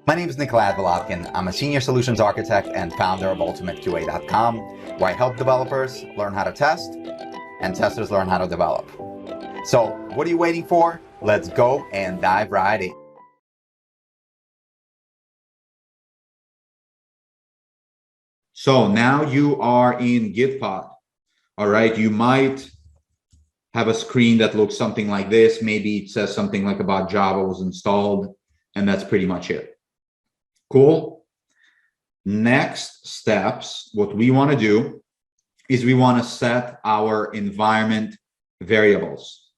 My name is Nikolai Volodkin. I'm a senior solutions architect and founder of UltimateQA.com, where I help developers learn how to test and testers learn how to develop. So, what are you waiting for? Let's go and dive right in. So now you are in Gitpod. All right, you might have a screen that looks something like this. Maybe it says something like about Java was installed, and that's pretty much it. Cool. Next steps, what we want to do is we want to set our environment variables.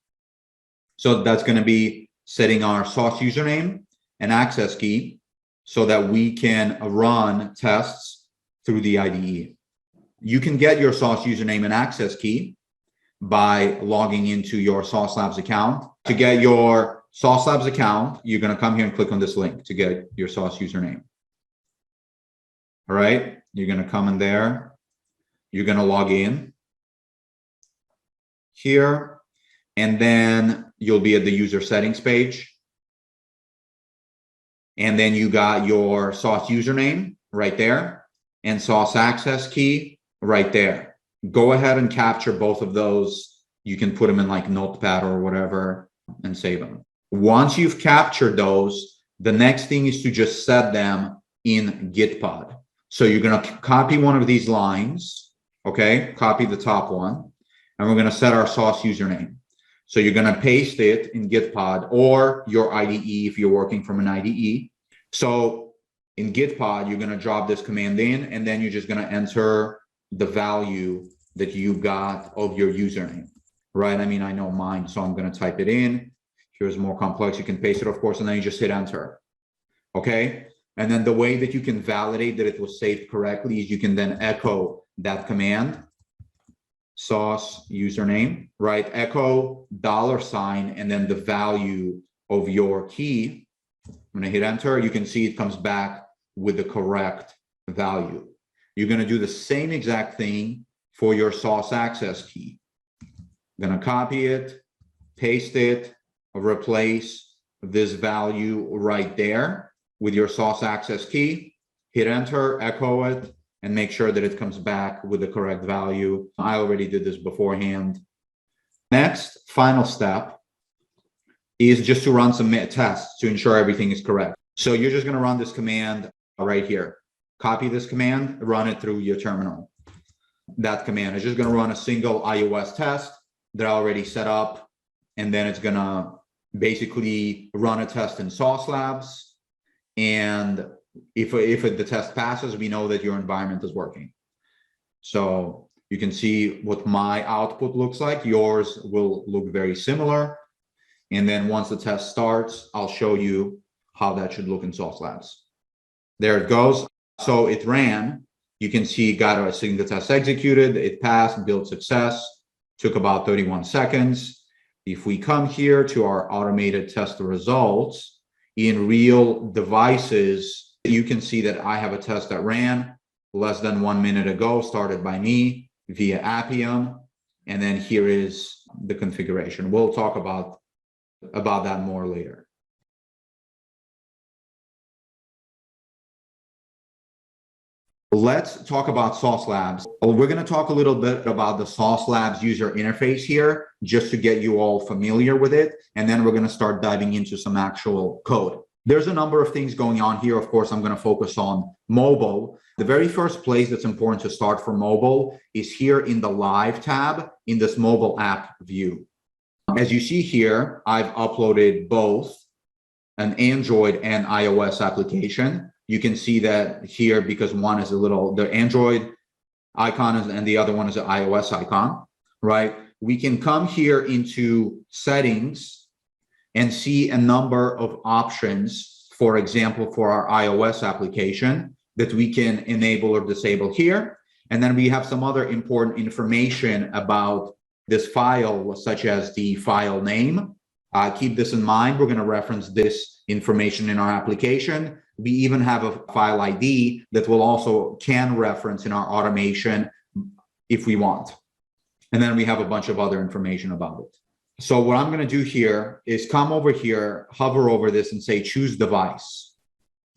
So that's going to be setting our source username and access key so that we can run tests through the IDE. You can get your source username and access key by logging into your Sauce Labs account. To get your Sauce Labs account, you're going to come here and click on this link to get your Sauce username. All right, you're going to come in there. You're going to log in here, and then you'll be at the user settings page. And then you got your Sauce username right there and Sauce access key right there. Go ahead and capture both of those. You can put them in like Notepad or whatever and save them. Once you've captured those, the next thing is to just set them in Gitpod. So you're going to copy one of these lines, okay? Copy the top one, and we're going to set our Sauce username. So you're going to paste it in Gitpod or your IDE if you're working from an IDE. So in Gitpod, you're going to drop this command in, and then you're just going to enter the value that you got of your username, right? I mean, I know mine, so I'm going to type it in. Here's more complex. You can paste it, of course, and then you just hit enter, okay? And then the way that you can validate that it was saved correctly is you can then echo that command, sauce username, right? Echo $, and then the value of your key. I'm gonna hit enter. You can see it comes back with the correct value. You're gonna do the same exact thing for your sauce access key. I'm gonna copy it, paste it, replace this value right there with your sauce access key, hit enter, echo it, and make sure that it comes back with the correct value. I already did this beforehand. Next, final step is just to run some tests to ensure everything is correct. So you're just gonna run this command right here. Copy this command, run it through your terminal. That command is just gonna run a single iOS test that I already set up, and then it's gonna basically run a test in Sauce Labs. And if the test passes, we know that your environment is working. So you can see what my output looks like. Yours will look very similar. And then once the test starts, I'll show you how that should look in Sauce Labs. There it goes. So it ran. You can see got a single test executed. It passed, build success. Took about 31 seconds. If we come here to our automated test results, in real devices, you can see that I have a test that ran less than 1 minute ago, started by me via Appium. And then here is the configuration. We'll talk about that more later. Let's talk about Sauce Labs. We're going to talk a little bit about the Sauce Labs user interface here, just to get you all familiar with it. And then we're going to start diving into some actual code. There's a number of things going on here. Of course, I'm going to focus on mobile. The very first place that's important to start for mobile is here in the Live tab in this mobile app view. As you see here, I've uploaded both an Android and iOS application. You can see that here because one is the Android icon is, and the other one is an iOS icon, right? We can come here into settings and see a number of options, for example, for our iOS application that we can enable or disable here. And then we have some other important information about this file, such as the file name. Keep this in mind. We're going to reference this information in our application. We even have a file ID that will also can reference in our automation if we want. And then we have a bunch of other information about it. So what I'm going to do here is come over here, hover over this and say, choose device.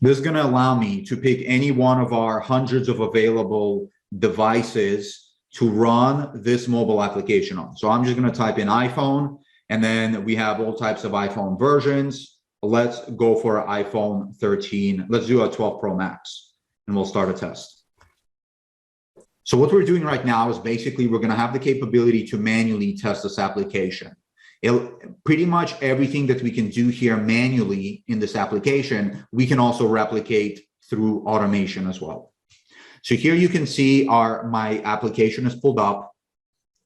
This is going to allow me to pick any one of our hundreds of available devices to run this mobile application on. So I'm just going to type in iPhone, and then we have all types of iPhone versions. Let's go for iPhone 13. Let's do a 12 Pro Max, and we'll start a test. So what we're doing right now is basically we're going to have the capability to manually test this application. Pretty much everything that we can do here manually in this application, we can also replicate through automation as well. So here you can see my application is pulled up.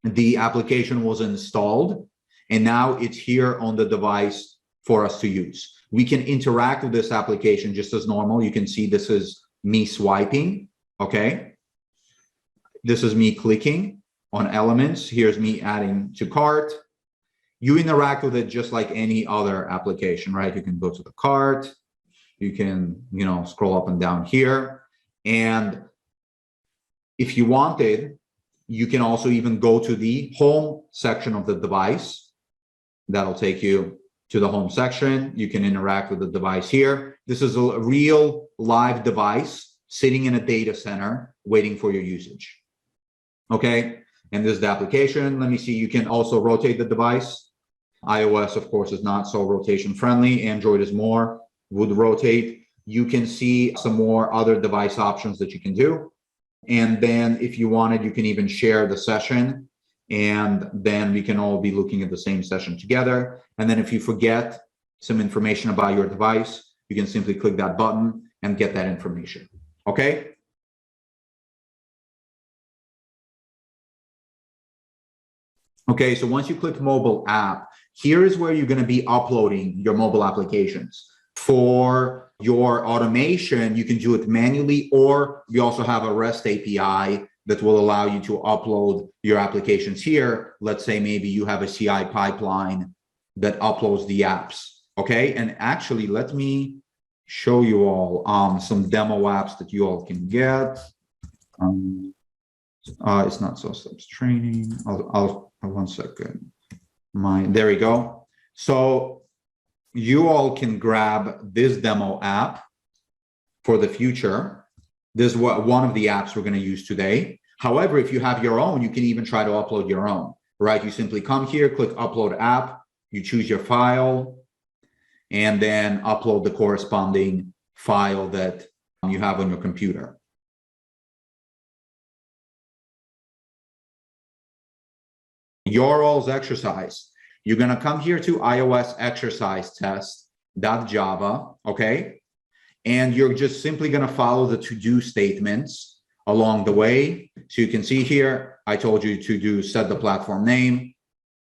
The application was installed, and now it's here on the device for us to use. We can interact with this application just as normal. You can see this is me swiping, okay? This is me clicking on elements. Here's me adding to cart. You interact with it just like any other application, right? You can go to the cart, you can, scroll up and down here. And if you wanted, you can also even go to the home section of the device. That'll take you to the home section. You can interact with the device here. This is a real live device sitting in a data center waiting for your usage. Okay, and this is the application. Let me see, you can also rotate the device. iOS, of course, is not so rotation friendly. Android is more, would rotate. You can see some more other device options that you can do. And then if you wanted, you can even share the session, and then we can all be looking at the same session together. And then if you forget some information about your device, you can simply click that button and get that information. Okay? Okay, so once you click mobile app, here is where you're going to be uploading your mobile applications. For your automation, you can do it manually, or we also have a REST API that will allow you to upload your applications here. Let's say maybe you have a CI pipeline that uploads the apps. Okay, and actually, let me show you all some demo apps that you all can get. It's not so steps training. I'll 1 second. There we go. So you all can grab this demo app for the future. This is one of the apps we're going to use today. However, if you have your own, you can even try to upload your own, right? You simply come here, click upload app, you choose your file, and then upload the corresponding file that you have on your computer. Your all's exercise. You're going to come here to iOS exercise test.java, okay? And you're just simply going to follow the to-do statements along the way. So you can see here, I told you to do set the platform name,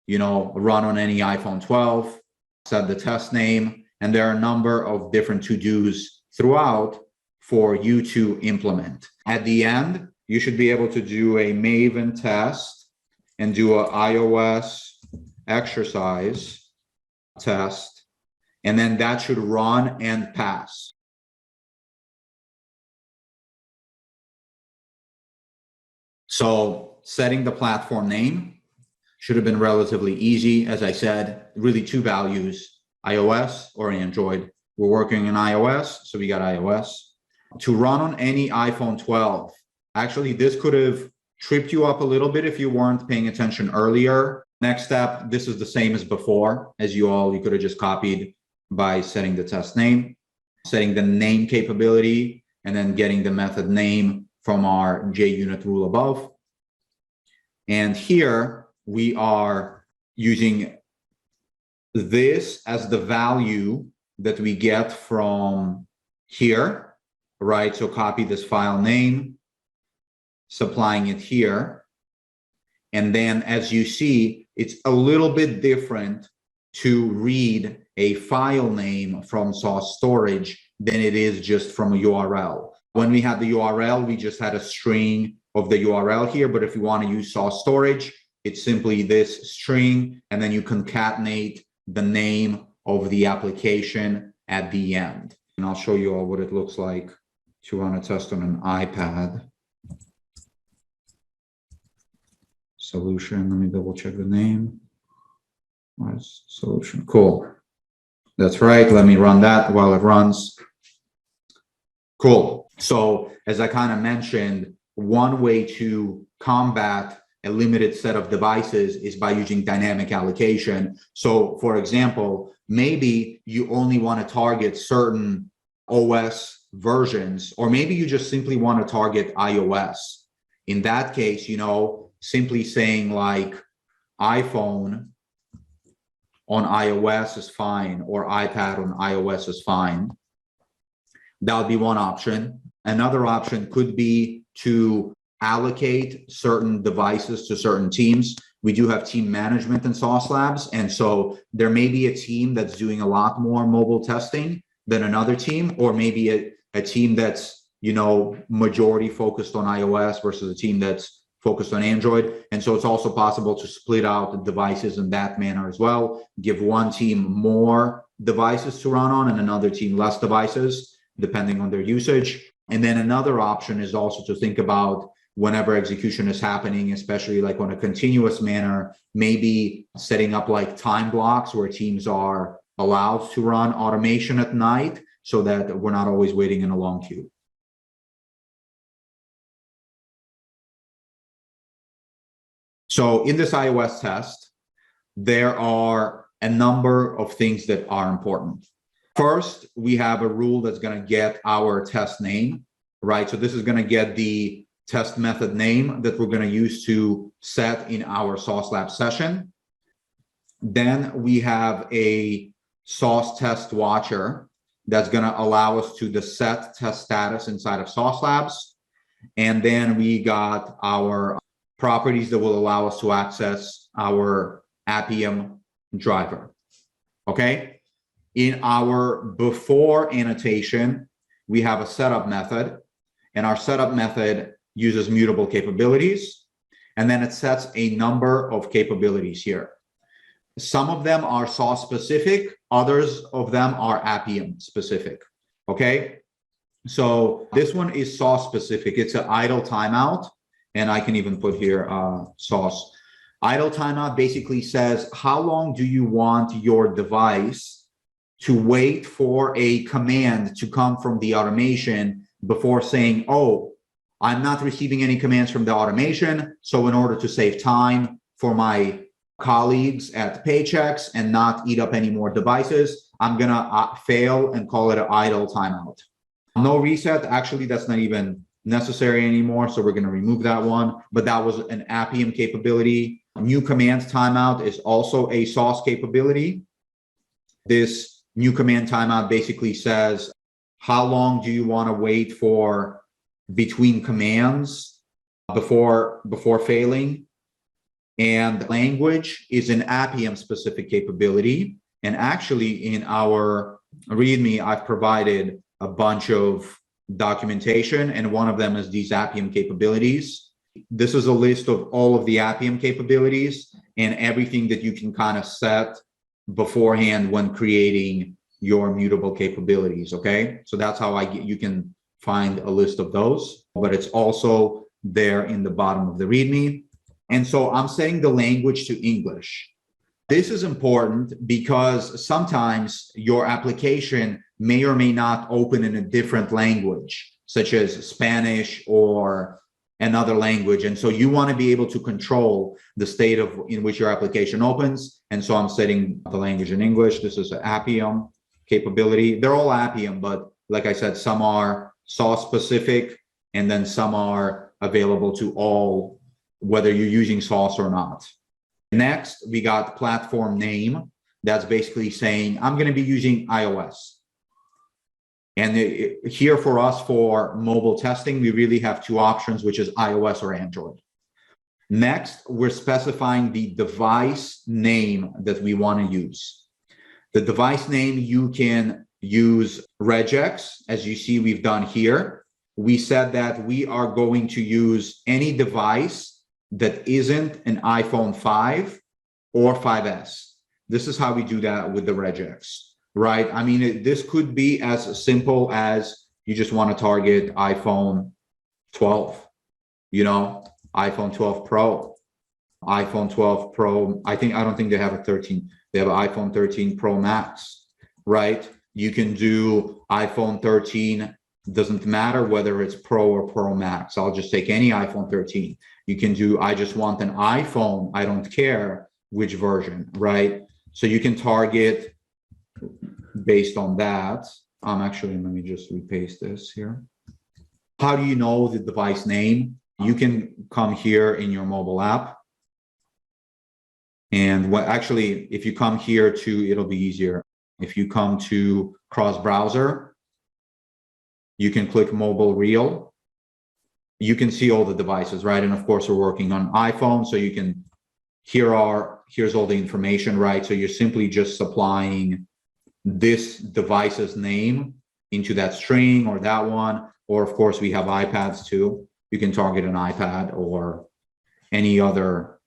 run on any iPhone 12, set the test name, and there are a number of different to-dos throughout for you to implement. At the end, you should be able to do a Maven test and do a iOS exercise test, and then that should run and pass. So setting the platform name should have been relatively easy. As I said, really two values, iOS or Android. We're working in iOS, so we got iOS. To run on any iPhone 12, actually this could have tripped you up a little bit if you weren't paying attention earlier. Next step, this is the same as before. As you could have just copied by setting the test name, setting the name capability, and then getting the method name from our JUnit rule above. And here we are using this as the value that we get from here, right? So copy this file name, supplying it here. And then as you see, it's a little bit different to read a file name from source storage than it is just from a URL. When we had the URL, we just had a string of the URL here, but if you want to use source storage, it's simply this string, and then you concatenate the name of the application at the end. And I'll show you all what it looks like to run a test on an iPad. Solution, let me double check the name. Solution, cool. That's right, let me run that while it runs. Cool. So as I kind of mentioned, one way to combat a limited set of devices is by using dynamic allocation. So for example, maybe you only want to target certain OS versions, or maybe you just simply want to target iOS. In that case, simply saying like iPhone on iOS is fine, or iPad on iOS is fine. That would be one option. Another option could be to allocate certain devices to certain teams. We do have team management in Sauce Labs. And so there may be a team that's doing a lot more mobile testing than another team, or maybe a team that's, majority focused on iOS versus a team that's focused on Android. And so it's also possible to split out the devices in that manner as well, give one team more devices to run on and another team less devices, depending on their usage. And then another option is also to think about whenever execution is happening, especially like on a continuous manner, maybe setting up like time blocks where teams are allowed to run automation at night so that we're not always waiting in a long queue. So in this iOS test, there are a number of things that are important. First, we have a rule that's going to get our test name, right? So this is going to get the test method name that we're going to use to set in our Sauce Lab session. Then we have a Sauce test watcher that's going to allow us to set test status inside of Sauce Labs. And then we got our properties that will allow us to access our Appium driver. Okay. In our before annotation, we have a setup method, and our setup method uses mutable capabilities, and then it sets a number of capabilities here. Some of them are Sauce specific, others of them are Appium specific. Okay. So this one is Sauce specific. It's an idle timeout. And I can even put here Sauce. Idle timeout basically says, how long do you want your device to wait for a command to come from the automation before saying, oh, I'm not receiving any commands from the automation. So in order to save time for my colleagues at Paychecks and not eat up any more devices, I'm going to fail and call it an idle timeout. No reset. Actually, that's not even necessary anymore. So we're going to remove that one. But that was an Appium capability. New commands timeout is also a Sauce capability. This new command timeout basically says, how long do you want to wait for between commands before failing? And language is an Appium specific capability. And actually in our README, I've provided a bunch of documentation, and one of them is these Appium capabilities. This is a list of all of the Appium capabilities and everything that you can kind of set beforehand when creating your mutable capabilities. Okay, so that's how you can find a list of those, but it's also there in the bottom of the README. And so I'm setting the language to English. This is important because sometimes your application may or may not open in a different language, such as Spanish or another language. And so you want to be able to control the state in which your application opens. And so I'm setting the language in English. This is an Appium capability. They're all Appium, but like I said, some are Sauce specific, and then some are available to all, whether you're using Sauce or not. Next, we got platform name. That's basically saying, I'm going to be using iOS. And here for us, for mobile testing, we really have two options, which is iOS or Android. Next, we're specifying the device name that we want to use. The device name, you can use regex, as you see we've done here. We said that we are going to use any device that isn't an iPhone 5 or 5S. This is how we do that with the regex, right? I mean, this could be as simple as you just want to target iPhone 12, iPhone 12 Pro, iPhone 12 Pro. I don't think they have a 13. They have an iPhone 13 Pro Max, right? You can do iPhone 13 Doesn't matter whether it's Pro or Pro Max. I'll just take any iPhone 13. You can do, I just want an iPhone. I don't care which version, right? So you can target based on that. Actually, let me just repaste this here. How do you know the device name? You can come here in your mobile app. And actually, if you come here to, it'll be easier. If you come to cross browser, you can click mobile reel. You can see all the devices, right? And of course, we're working on iPhone, so you can, here's all the information, right? So you're simply just supplying this device's name into that string or that one. Or of course, we have iPads too. You can target an iPad or any other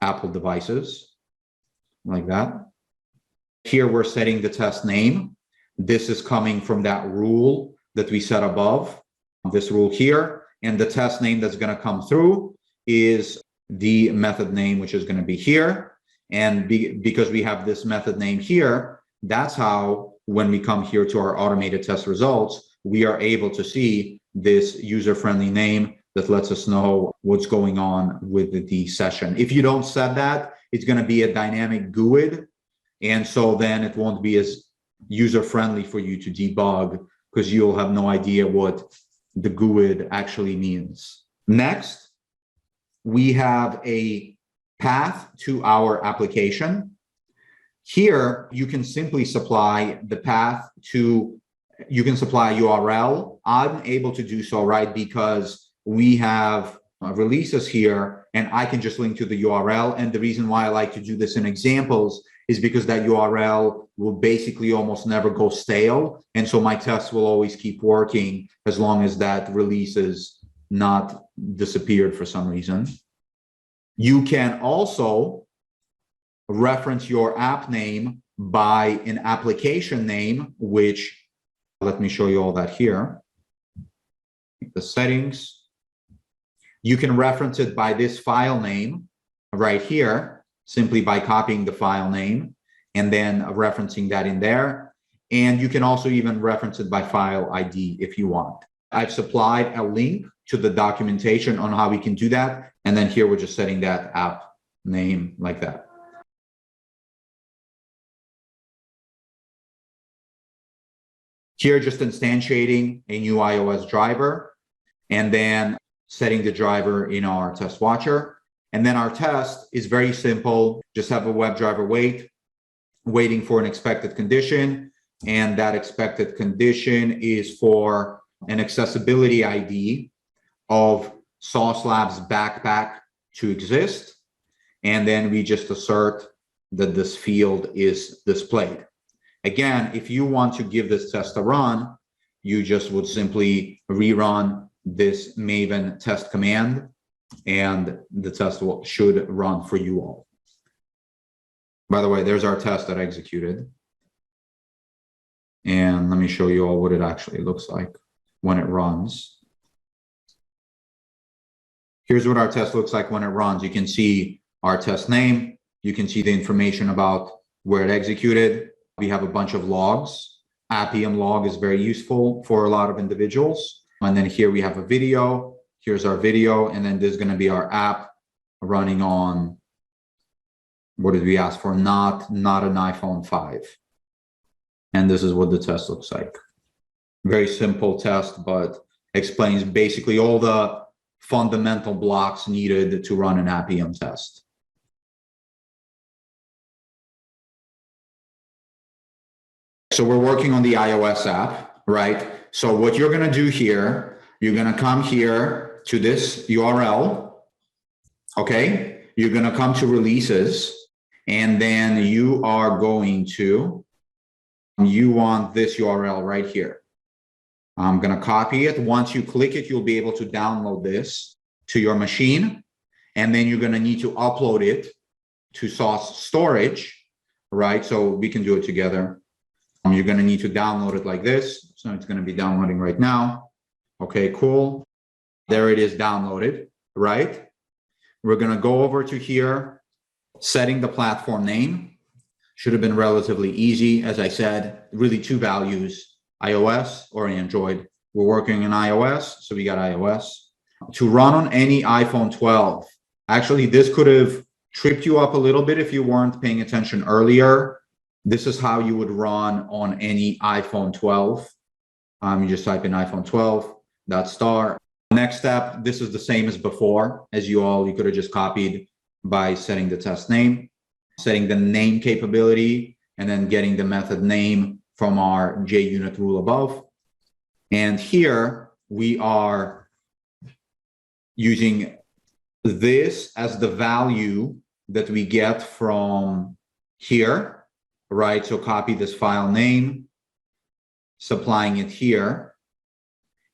Apple devices like that. Here we're setting the test name. This is coming from that rule that we set above, this rule here. And the test name that's going to come through is the method name, which is going to be here. And because we have this method name here, that's how, when we come here to our automated test results, we are able to see this user-friendly name that lets us know what's going on with the session. If you don't set that, it's going to be a dynamic GUID. And so then it won't be as user-friendly for you to debug because you'll have no idea what the GUID actually means. Next, we have a path to our application. Here, you can simply supply the path to, you can supply a URL. I'm able to do so, right, because we have releases here and I can just link to the URL. And the reason why I like to do this in examples is because that URL will basically almost never go stale. And so my tests will always keep working as long as that release is not disappeared for some reason. You can also reference your app name by an application name, which, let me show you all that here. The settings. You can reference it by this file name right here, simply by copying the file name and then referencing that in there. And you can also even reference it by file ID if you want. I've supplied a link to the documentation on how we can do that. And then here we're just setting that app name like that. Here, just instantiating a new iOS driver and then setting the driver in our test watcher. And then our test is very simple. Just have a WebDriver waiting for an expected condition. And that expected condition is for an accessibility ID of Sauce Labs backpack to exist. And then we just assert that this field is displayed. Again, if you want to give this test a run, you just would simply rerun this Maven test command and the test should run for you all. By the way, there's our test that executed. And let me show you all what it actually looks like when it runs. Here's what our test looks like when it runs. You can see our test name. You can see the information about where it executed. We have a bunch of logs. Appium log is very useful for a lot of individuals. And then here we have a video. Here's our video. And then there's going to be our app running on, what did we ask for? Not an iPhone 5. And this is what the test looks like. Very simple test, but explains basically all the fundamental blocks needed to run an Appium test. So we're working on the iOS app, right? So what you're going to do here, you're going to come here to this URL, okay? You're going to come to releases, and then you are going to, you want this URL right here. I'm going to copy it. Once you click it, you'll be able to download this to your machine, and then you're going to need to upload it to Sauce storage, right? So we can do it together. You're going to need to download it like this. So it's going to be downloading right now. Okay, cool. There it is downloaded, right? We're going to go over to here, setting the platform name. Should have been relatively easy. As I said, really two values. iOS or Android. We're working in iOS, so we got iOS. To run on any iPhone 12, actually, this could have tripped you up a little bit if you weren't paying attention earlier. This is how you would run on any iPhone 12. You just type in iPhone 12, .star. Next step, this is the same as before. You could have just copied by setting the test name, setting the name capability, and then getting the method name from our JUnit rule above. And here we are using this as the value that we get from here, right? So copy this file name, supplying it here.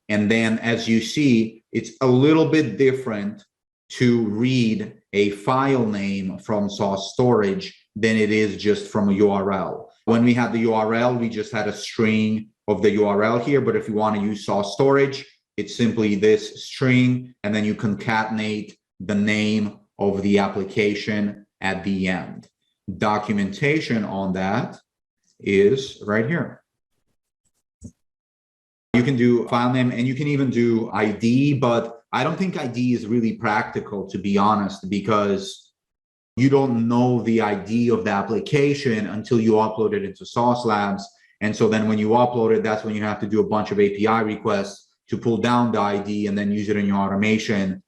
And then as you see, it's a little bit different to read a file name from source storage than it is just from a URL. When we had the URL, we just had a string of the URL here, but if you want to use source storage, it's simply this string, and then you concatenate the name of the application at the end. Documentation on that is right here. You can do file name and you can even do ID, but I don't think ID is really practical, to be honest, because you don't know the ID of the application until you upload it into Sauce Labs. And so then when you upload it, that's when you have to do a bunch of API requests to pull down the ID and then use it in your automation.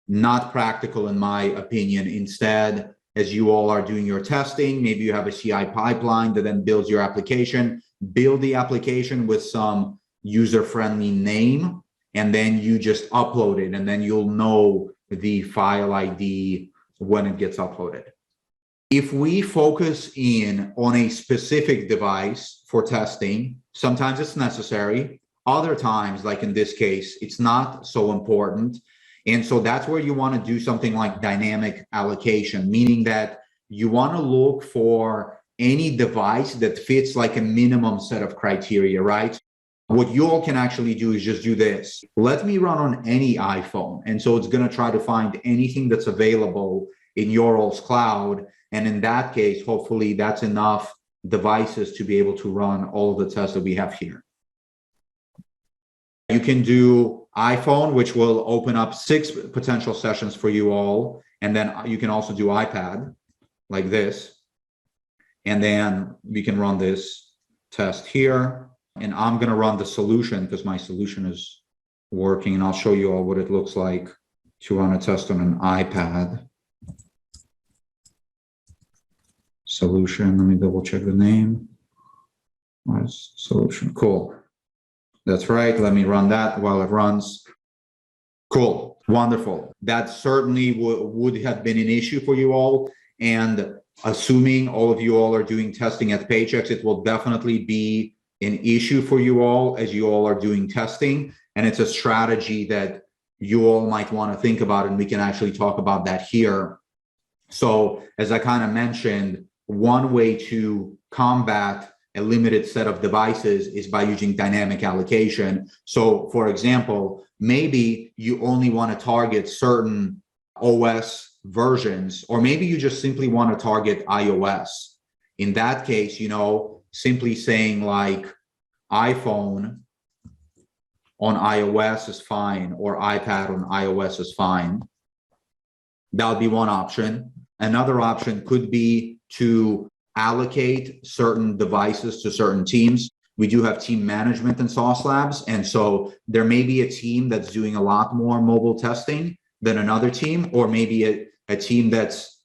Not practical, in my opinion. Instead, as you all are doing your testing, maybe you have a CI pipeline that then builds your application, build the application with some user-friendly name, and then you just upload it, and then you'll know the file ID when it gets uploaded. If we focus in on a specific device for testing, sometimes it's necessary. Other times, like in this case, it's not so important. And so that's where you want to do something like dynamic allocation, meaning that you want to look for any device that fits like a minimum set of criteria, right? What you all can actually do is just do this. Let me run on any iPhone. And so it's going to try to find anything that's available in your all's cloud. And in that case, hopefully that's enough devices to be able to run all of the tests that we have here. You can do iPhone, which will open up 6 potential sessions for you all. And then you can also do iPad like this. And then we can run this test here. And I'm going to run the solution because my solution is working. And I'll show you all what it looks like to run a test on an iPad. Solution, let me double check the name. Solution, cool. That's right, let me run that while it runs. Cool, wonderful. That certainly would have been an issue for you all. And assuming all of you all are doing testing at Paychex, it will definitely be an issue for you all as you all are doing testing. And it's a strategy that you all might want to think about, and we can actually talk about that here. So as I kind of mentioned, one way to combat a limited set of devices is by using dynamic allocation. So for example, maybe you only want to target certain OS versions, or maybe you just simply want to target iOS. In that case, simply saying like iPhone on iOS is fine, or iPad on iOS is fine. That would be one option. Another option could be to allocate certain devices to certain teams. We do have team management in Sauce Labs. And so there may be a team that's doing a lot more mobile testing than another team, or maybe a team that's,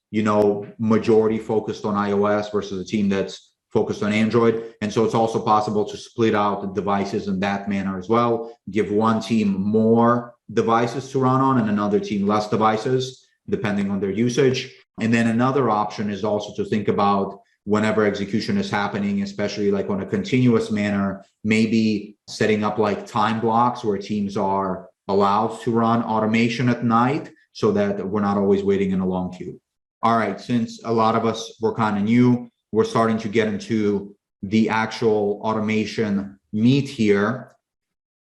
majority focused on iOS versus a team that's focused on Android. And so it's also possible to split out the devices in that manner as well, give one team more devices to run on and another team less devices, depending on their usage. And then another option is also to think about whenever execution is happening, especially like on a continuous manner, maybe setting up like time blocks where teams are allowed to run automation at night so that we're not always waiting in a long queue. All right, since a lot of us were kind of new, we're starting to get into the actual automation meat here.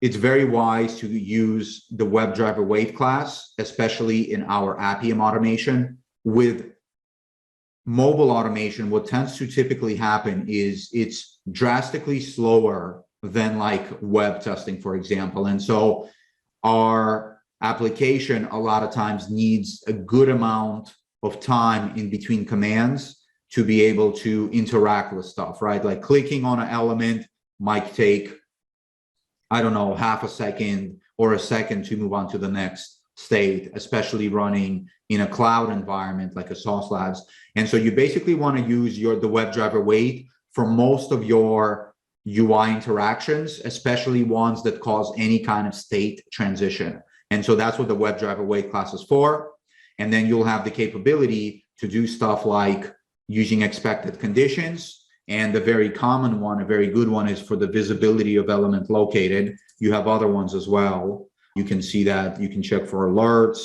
It's very wise to use the WebDriver wait class, especially in our Appium automation. With mobile automation, what tends to typically happen is it's drastically slower than like web testing, for example. And so our application a lot of times needs a good amount of time in between commands to be able to interact with stuff, right? Like clicking on an element might take, I don't know, half a second or a second to move on to the next state, especially running in a cloud environment like a Sauce Labs. And so you basically want to use the WebDriver wait for most of your UI interactions, especially ones that cause any kind of state transition. And so that's what the WebDriver wait class is for. And then you'll have the capability to do stuff like using expected conditions. And the very common one, a very good one, is for the visibility of element located. You have other ones as well. You can see that. You can check for alerts.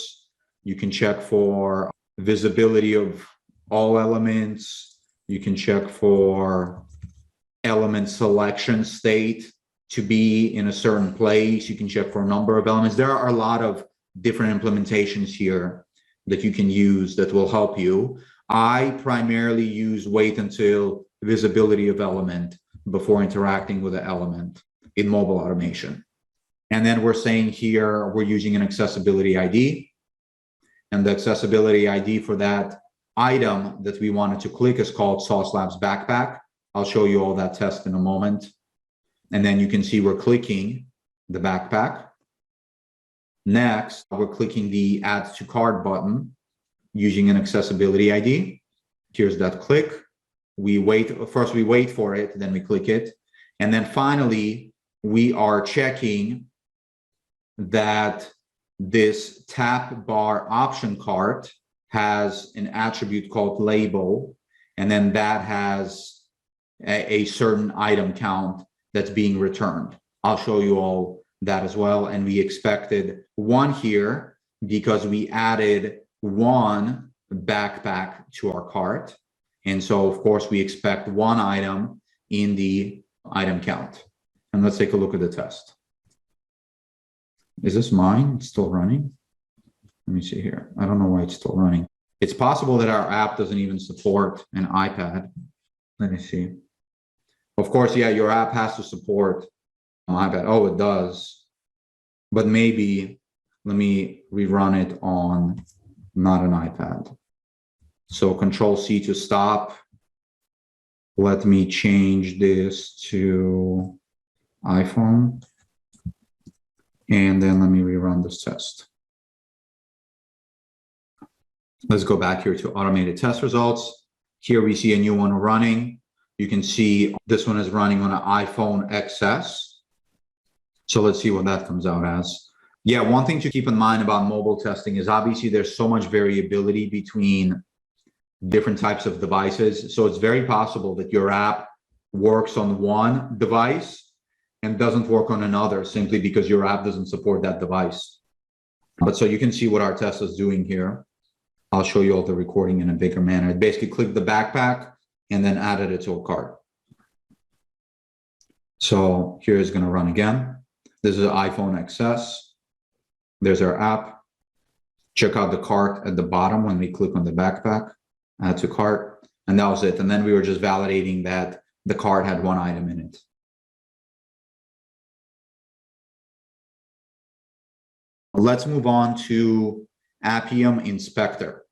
You can check for visibility of all elements. You can check for element selection state to be in a certain place. You can check for a number of elements. There are a lot of different implementations here that you can use that will help you. I primarily use wait until visibility of element before interacting with the element in mobile automation. And then we're saying here, we're using an accessibility ID. And the accessibility ID for that item that we wanted to click is called Sauce Labs Backpack. I'll show you all that test in a moment. And then you can see we're clicking the backpack. Next, we're clicking the Add to Cart button using an accessibility ID. Here's that click. We wait, first we wait for it, then we click it. And then finally, we are checking that this tap bar option cart has an attribute called label, and then that has a certain item count that's being returned. I'll show you all that as well. And we expected one here because we added one backpack to our cart. And so of course we expect one item in the item count. And let's take a look at the test. Is this mine? It's still running? Let me see here. I don't know why it's still running. It's possible that our app doesn't even support an iPad. Let me see. Of course, yeah, your app has to support an iPad. Oh, it does. But maybe, let me rerun it on not an iPad. So Control-C to stop. Let me change this to iPhone. And then let me rerun this test. Let's go back here to automated test results. Here we see a new one running. You can see this one is running on an iPhone XS. So let's see what that comes out as. Yeah, one thing to keep in mind about mobile testing is obviously there's so much variability between different types of devices. So it's very possible that your app works on one device and doesn't work on another simply because your app doesn't support that device. But so you can see what our test is doing here. I'll show you all the recording in a bigger manner. It basically clicked the backpack and then added it to a cart. So here is going to run again. This is an iPhone XS. There's our app. Check out the cart at the bottom when we click on the backpack, add to cart, and that was it. And then we were just validating that the cart had one item in it. Let's move on to Appium Inspector.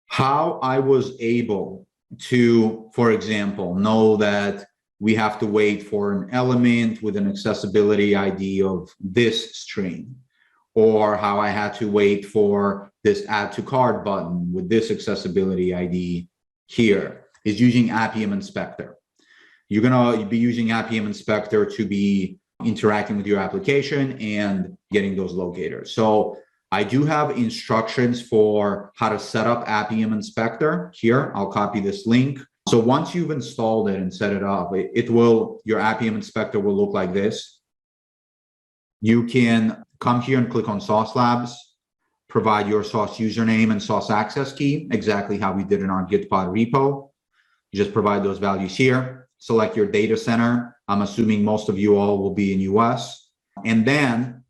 How I was able to, for example, know that we have to wait for an element with an accessibility ID of this string, or how I had to wait for this Add to Cart button with this accessibility ID here, is using Appium Inspector. You're going to be using Appium Inspector to be interacting with your application and getting those locators. So I do have instructions for how to set up Appium Inspector here. I'll copy this link. So once you've installed it and set it up, your Appium Inspector will look like this. You can come here and click on Sauce Labs, provide your Sauce username and Sauce access key, exactly how we did in our Gitpod repo. You just provide those values here, select your data center. I'm assuming most of you all will be in US. And then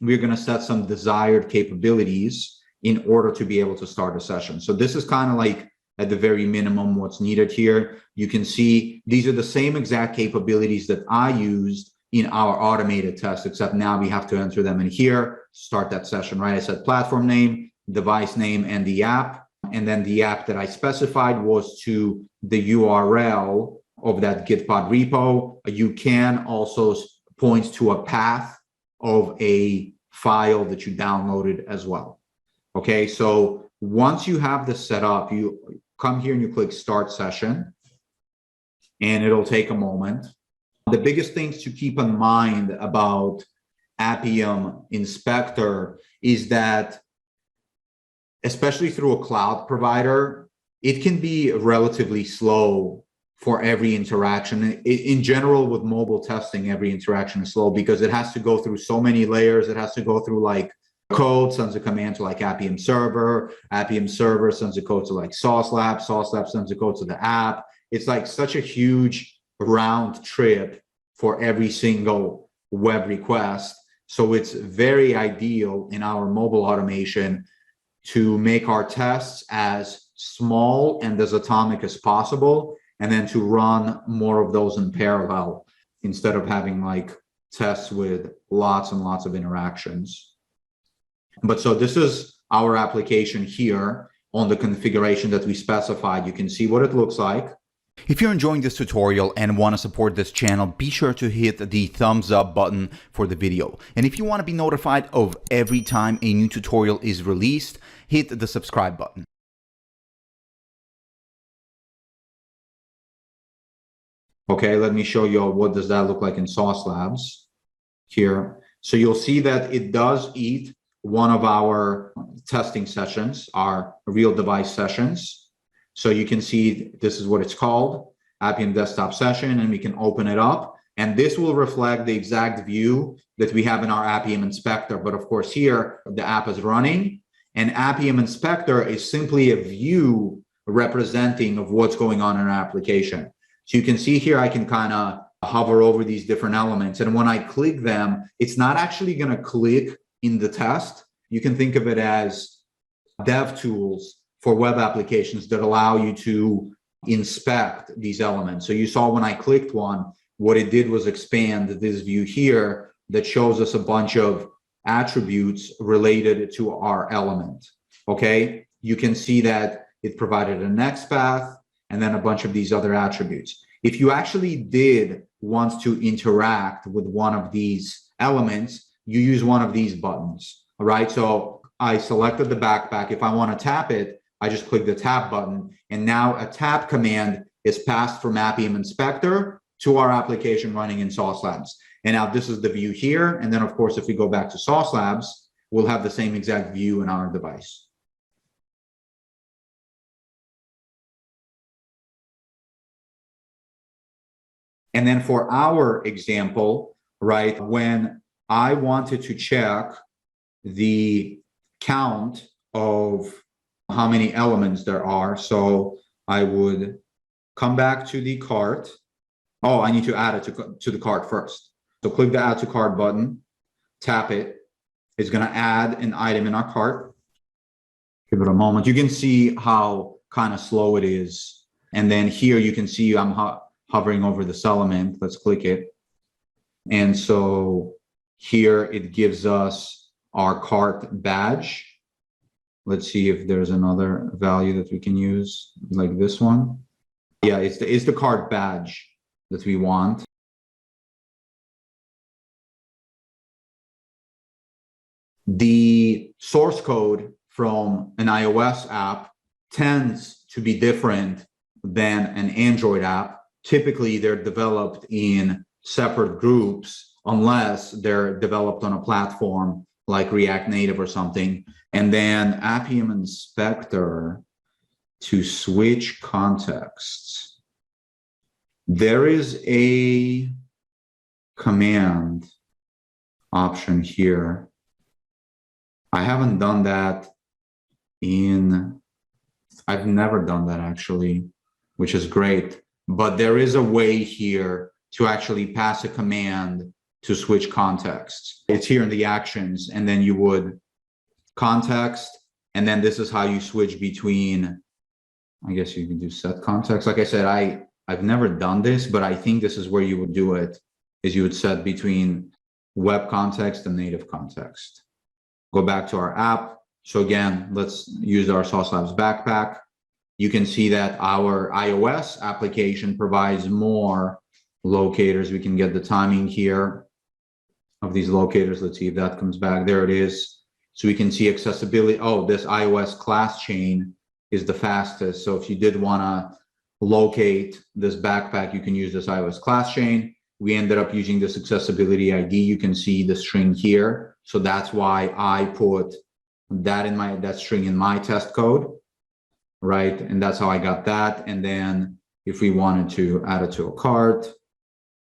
we're going to set some desired capabilities in order to be able to start a session. So this is kind of like at the very minimum what's needed here. You can see these are the same exact capabilities that I used in our automated test, except now we have to enter them in here, start that session, right? I said platform name, device name, and the app. And then the app that I specified was to the URL of that Gitpod repo. You can also point to a path of a file that you downloaded as well. Okay, so once you have this set up, you come here and you click start session, and it'll take a moment. The biggest things to keep in mind about Appium Inspector is that, especially through a cloud provider, it can be relatively slow for every interaction. In general, with mobile testing, every interaction is slow because it has to go through so many layers. It has to go through like code, sends a command to like Appium server sends a code to like Sauce Lab sends a code to the app. It's like such a huge round trip for every single web request. So it's very ideal in our mobile automation to make our tests as small and as atomic as possible, and then to run more of those in parallel instead of having like tests with lots and lots of interactions. But so this is our application here on the configuration that we specified. You can see what it looks like. If you're enjoying this tutorial and want to support this channel, be sure to hit the thumbs up button for the video. And if you want to be notified of every time a new tutorial is released, hit the subscribe button. Okay, let me show you what does that look like in Sauce Labs here. So you'll see that it does eat one of our testing sessions, our real device sessions. So you can see this is what it's called, Appium Desktop Session, and we can open it up. And this will reflect the exact view that we have in our Appium Inspector. But of course here, the app is running, and Appium Inspector is simply a view representing of what's going on in our application. So you can see here, I can kind of hover over these different elements. And when I click them, it's not actually going to click in the test. You can think of it as dev tools for web applications that allow you to inspect these elements. So you saw when I clicked one, what it did was expand this view here that shows us a bunch of attributes related to our element. Okay, you can see that it provided a next path and then a bunch of these other attributes. If you actually did want to interact with one of these elements, you use one of these buttons. All right, so I selected the backpack. If I want to tap it, I just click the tap button, and now a tap command is passed from Appium Inspector to our application running in Sauce Labs. And now this is the view here. And then of course, if we go back to Sauce Labs, we'll have the same exact view in our device. And then for our example, right, when I wanted to check the count of how many elements there are, so I would come back to the cart. Oh, I need to add it to the cart first. So click the add to cart button, tap it. It's going to add an item in our cart. Give it a moment. You can see how kind of slow it is. And then here you can see I'm hovering over this element. Let's click it. And so here it gives us our cart badge. Let's see if there's another value that we can use, like this one. Yeah, it's the cart badge that we want. The source code from an iOS app tends to be different than an Android app. Typically, they're developed in separate groups unless they're developed on a platform like React Native or something. And then Appium Inspector to switch contexts. There is a command option here. I haven't done that I've never done that actually, which is great. But there is a way here to actually pass a command to switch contexts. It's here in the actions, and then you would context, and then this is how you switch between, I guess you can do set context. Like I said, I've never done this, but I think this is where you would do it. is you would set between web context and native context. Go back to our app. So again, let's use our Sauce Labs backpack. You can see that our iOS application provides more locators. We can get the timing here of these locators. Let's see if that comes back. There it is. So we can see accessibility. Oh, this iOS class chain is the fastest. So if you did want to locate this backpack, you can use this iOS class chain. We ended up using this accessibility ID. You can see the string here. So that's why I put that string in my test code, right? And that's how I got that. And then if we wanted to add it to a cart,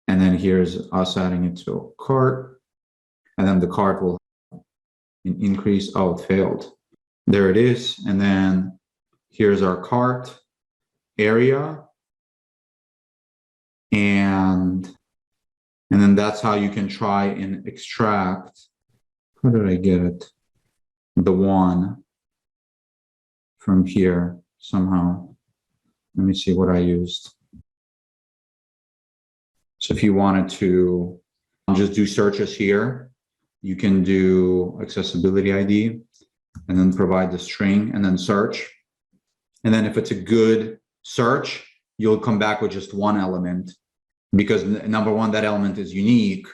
and then here's us adding it to a cart, and then the cart will increase. Oh, it failed. There it is. And then here's our cart area. And then that's how you can try and extract. How did I get it? The one from here somehow. Let me see what I used. So if you wanted to just do searches here, you can do accessibility ID and then provide the string and then search. And then if it's a good search, you'll come back with just one element, because number one, that element is unique.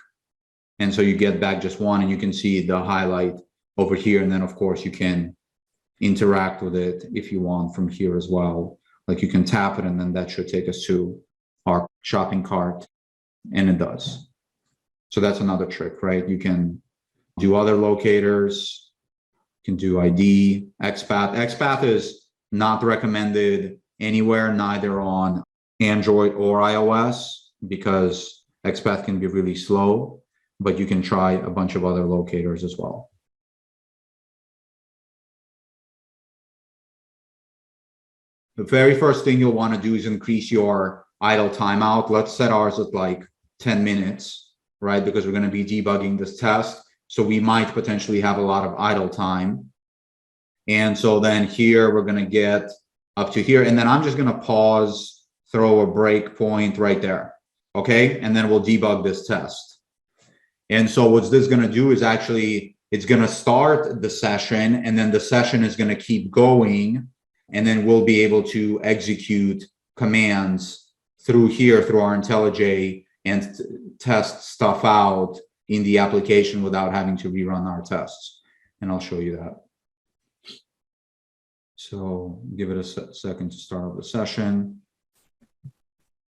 And so you get back just one, and you can see the highlight over here. And then of course you can interact with it if you want from here as well. Like you can tap it and then that should take us to our shopping cart, and it does. So that's another trick, right? You can do other locators, you can do ID, XPath. XPath is not recommended anywhere, neither on Android or iOS, because XPath can be really slow, but you can try a bunch of other locators as well. The very first thing you'll want to do is increase your idle timeout. Let's set ours at like 10 minutes, right? Because we're going to be debugging this test. So we might potentially have a lot of idle time. And so then here we're going to get up to here. And then I'm just going to pause, throw a breakpoint right there. Okay. And then we'll debug this test. And so what's this going to do is actually, it's going to start the session, and then the session is going to keep going. And then we'll be able to execute commands through here, through our IntelliJ, and test stuff out in the application without having to rerun our tests. And I'll show you that. So give it a second to start up the session.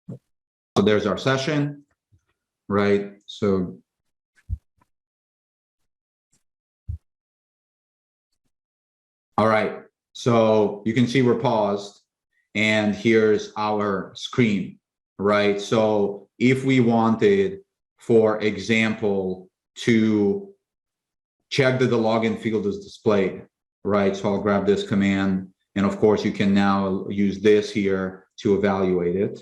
So there's our session, right? So all right. So you can see we're paused, and here's our screen, right? So if we wanted, for example, to check that the login field is displayed, right? So I'll grab this command, and of course you can now use this here to evaluate it.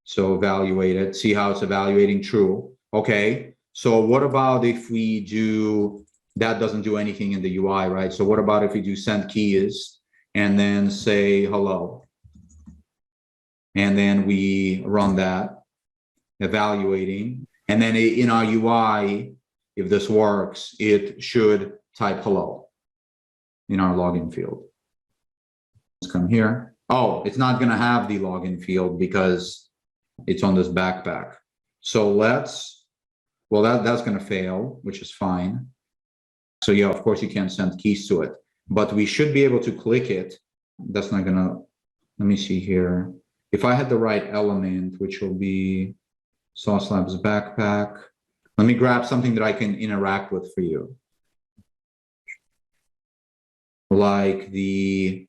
So evaluate it, see how it's evaluating true. Okay, so what about if we do, that doesn't do anything in the UI, right? So what about if we do send keys and then say hello? And then we run that, evaluating. And then in our UI, if this works, it should type hello in our login field. Let's come here. Oh, it's not going to have the login field because it's on this backpack. So let's, well, that's going to fail, which is fine. So yeah, of course you can't send keys to it, but we should be able to click it. That's not going to, let me see here. If I had the right element, which will be Sauce Labs backpack, let me grab something that I can interact with for you. Like the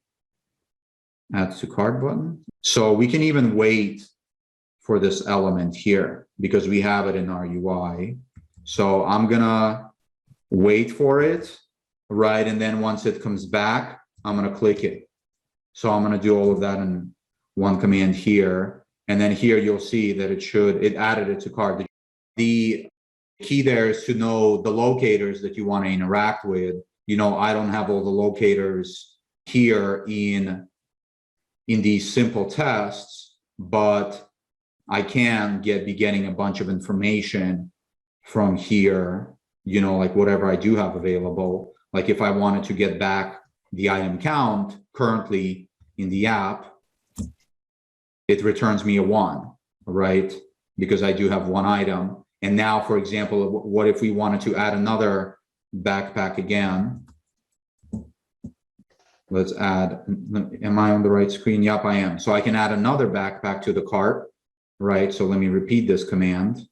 add to cart button. So we can even wait for this element here because we have it in our UI. So I'm gonna wait for it, right? And then once it comes back, I'm gonna click it. So I'm gonna do all of that in one command here. And then here you'll see that it added it to cart. The key there is to know the locators that you want to interact with. You know, I don't have all the locators here in these simple tests, but I can be getting a bunch of information from here, you know, like whatever I do have available. Like if I wanted to get back the item count currently in the app, it returns me a 1, right? Because I do have one item. And now, for example, what if we wanted to add another backpack again? Let's add, am I on the right screen? Yep, I am. So I can add another backpack to the cart, right? So let me repeat this command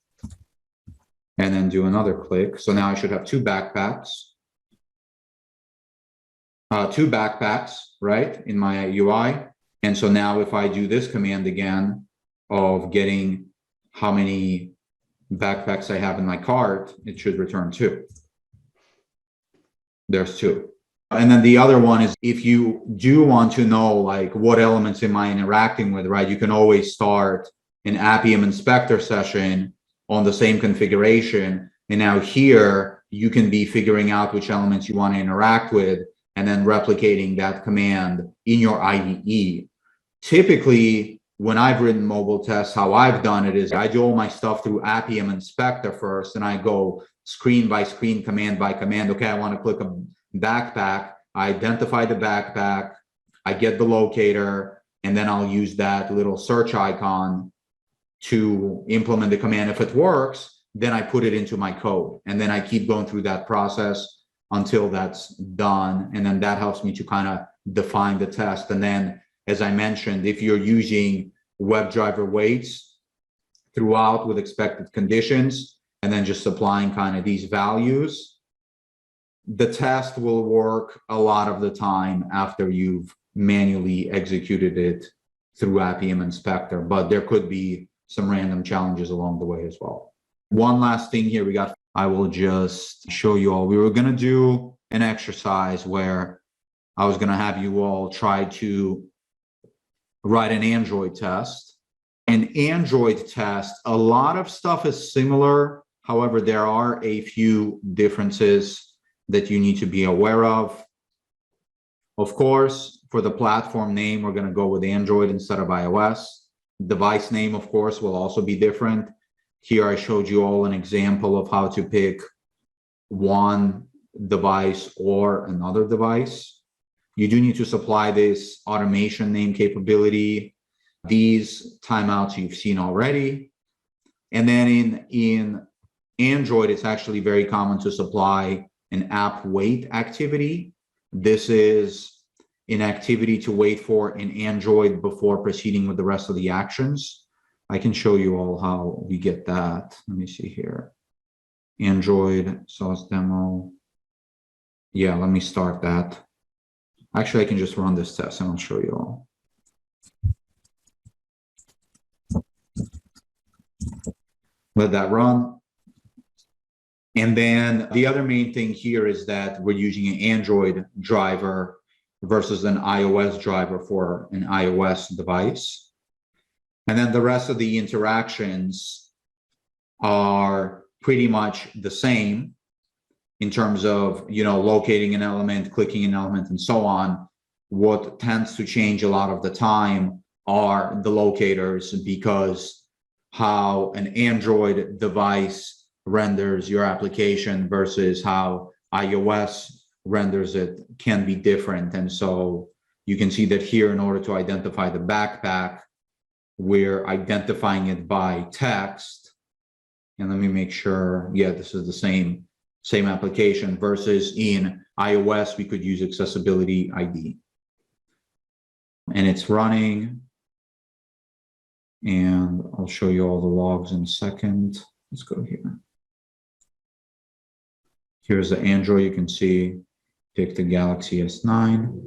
and then do another click. So now I should have two backpacks, right, in my UI. And so now if I do this command again of getting how many backpacks I have in my cart, it should return 2. There's 2. And then the other one is if you do want to know like what elements am I interacting with, right? You can always start an Appium inspector session on the same configuration. And now here you can be figuring out which elements you want to interact with and then replicating that command in your IDE. Typically, when I've written mobile tests, how I've done it is I do all my stuff through Appium inspector first, and I go screen by screen, command by command. Okay, I want to click a backpack. I identify the backpack, I get the locator, and then I'll use that little search icon to implement the command. If it works, then I put it into my code, and then I keep going through that process until that's done. And then that helps me to kind of define the test. And then, as I mentioned, if you're using WebDriver weights throughout with expected conditions, and then just applying kind of these values, the test will work a lot of the time after you've manually executed it through Appium inspector, but there could be some random challenges along the way as well. One last thing here I will just show you all. We were going to do an exercise where I was going to have you all try to write an Android test. An Android test, a lot of stuff is similar. However, there are a few differences that you need to be aware of. Of course, for the platform name, we're going to go with Android instead of iOS. Device name, of course, will also be different. Here I showed you all an example of how to pick one device or another device. You do need to supply this automation name capability. These timeouts you've seen already. And then in Android, it's actually very common to supply an app wait activity. This is an activity to wait for in Android before proceeding with the rest of the actions. I can show you all how we get that. Let me see here. Android sauce demo. Yeah, let me start that. Actually, I can just run this test and I'll show you all. Let that run. And then the other main thing here is that we're using an Android driver versus an iOS driver for an iOS device. And then the rest of the interactions are pretty much the same in terms of, you know, locating an element, clicking an element, and so on. What tends to change a lot of the time are the locators, because how an Android device renders your application versus how iOS renders it can be different. And so you can see that here, in order to identify the backpack, we're identifying it by text. And let me make sure, yeah, this is the same application, versus in iOS, we could use accessibility ID. And it's running. And I'll show you all the logs in a second. Let's go here. Here's the Android. You can see, pick the Galaxy S9.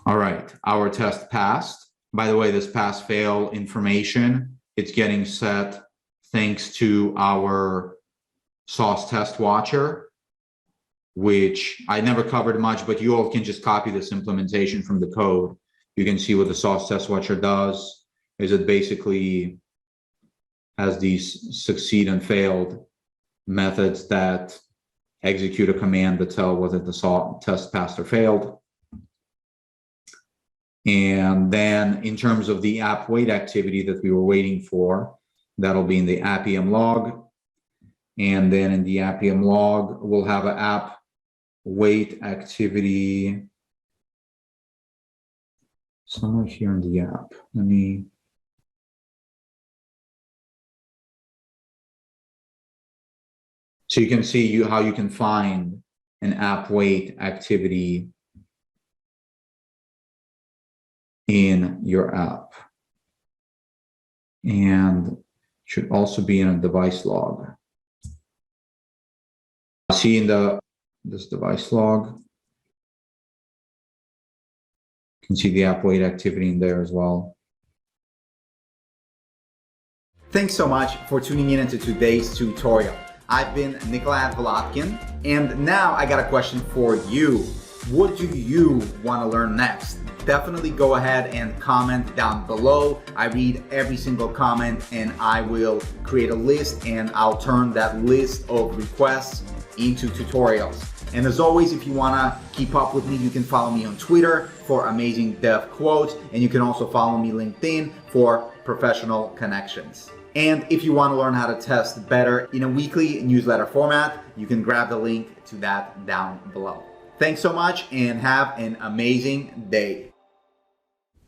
All right, our test passed. By the way, this pass-fail information, it's getting set thanks to our sauce test watcher, which I never covered much, but you all can just copy this implementation from the code. You can see what the sauce test watcher does. Is it basically has these succeed and failed methods that execute a command to tell whether the test passed or failed. And then in terms of the app wait activity that we were waiting for, that'll be in the Appium log. And then in the Appium log, we'll have an app wait activity somewhere here in the app. So you can see how you can find an app wait activity in your app. And should also be in a device log. See in this device log, you can see the app wait activity in there as well. Thanks so much for tuning in into today's tutorial. I've been Nikolai Volodkin, and now I got a question for you. What do you want to learn next? Definitely go ahead and comment down below. I read every single comment and I will create a list and I'll turn that list of requests into tutorials. And as always, if you want to keep up with me, you can follow me on Twitter for amazing dev quotes, and you can also follow me LinkedIn for professional connections. And if you want to learn how to test better in a weekly newsletter format, you can grab the link to that down below. Thanks so much and have an amazing day.